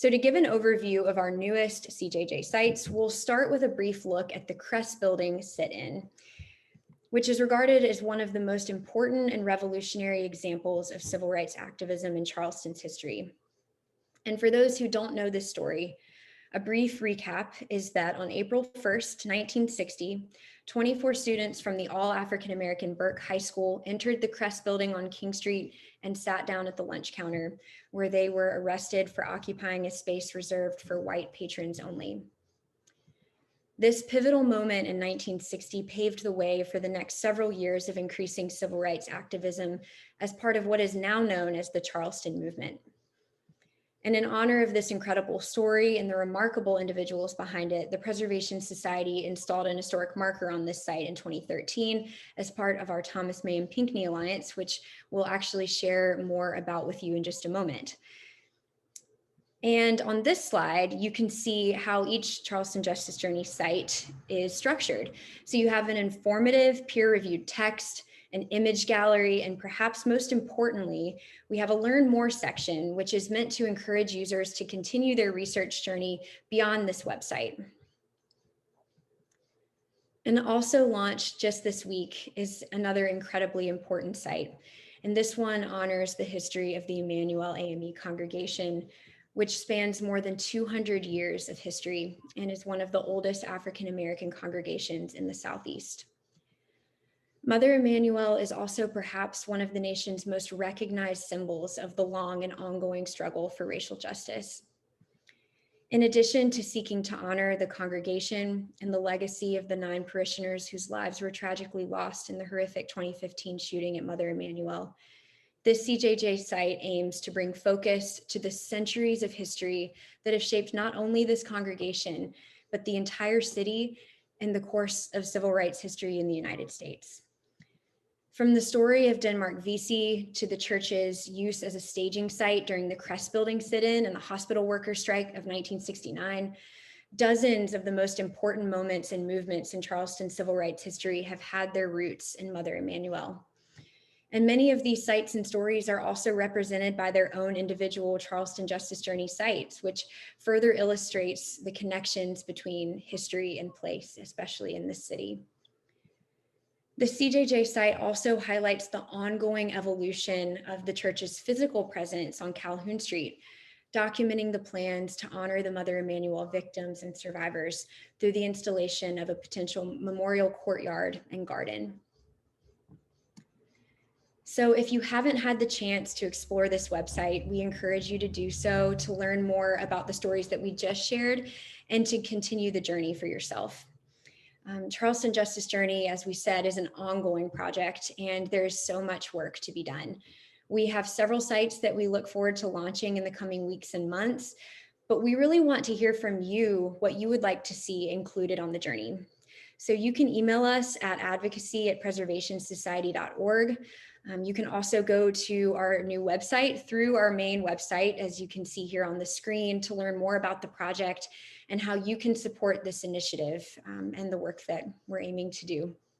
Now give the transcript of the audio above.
So to give an overview of our newest CJJ sites, we'll start with a brief look at the Crest building sit-in, which is regarded as one of the most important and revolutionary examples of civil rights activism in Charleston's history. And for those who don't know this story, a brief recap is that on April 1st, 1960, 24 students from the all-African-American Burke High School entered the Crest building on King Street and sat down at the lunch counter, where they were arrested for occupying a space reserved for white patrons only. This pivotal moment in 1960 paved the way for the next several years of increasing civil rights activism as part of what is now known as the Charleston movement. And in honor of this incredible story and the remarkable individuals behind it, the Preservation Society installed an historic marker on this site in 2013 as part of our Thomas May and Pinckney Alliance, which we'll actually share more about with you in just a moment. And on this slide, you can see how each Charleston Justice Journey site is structured. So you have an informative, peer-reviewed text, an image gallery, and perhaps most importantly, we have a Learn More section, which is meant to encourage users to continue their research journey beyond this website. And also launched just this week is another incredibly important site. And this one honors the history of the Emmanuel AME congregation, which spans more than 200 years of history and is one of the oldest African-American congregations in the Southeast. Mother Emanuel is also perhaps one of the nation's most recognized symbols of the long and ongoing struggle for racial justice. In addition to seeking to honor the congregation and the legacy of the 9 parishioners whose lives were tragically lost in the horrific 2015 shooting at Mother Emanuel, this CJJ site aims to bring focus to the centuries of history that have shaped not only this congregation, but the entire city and the course of civil rights history in the United States. From the story of Denmark Vesey to the church's use as a staging site during the Crest building sit-in and the hospital worker strike of 1969, dozens of the most important moments and movements in Charleston civil rights history have had their roots in Mother Emanuel. And many of these sites and stories are also represented by their own individual Charleston Justice Journey sites, which further illustrates the connections between history and place, especially in this city. The CJJ site also highlights the ongoing evolution of the church's physical presence on Calhoun Street, documenting the plans to honor the Mother Emanuel victims and survivors through the installation of a potential memorial courtyard and garden. So if you haven't had the chance to explore this website, we encourage you to do so to learn more about the stories that we just shared and to continue the journey for yourself. Charleston Justice Journey, as we said, is an ongoing project, and there's so much work to be done. We have several sites that we look forward to launching in the coming weeks and months, but we really want to hear from you what you would like to see included on the journey. So you can email us at advocacy@preservationsociety.org. You can also go to our new website through our main website, as you can see here on the screen, to learn more about the project and how you can support this initiative and the work that we're aiming to do.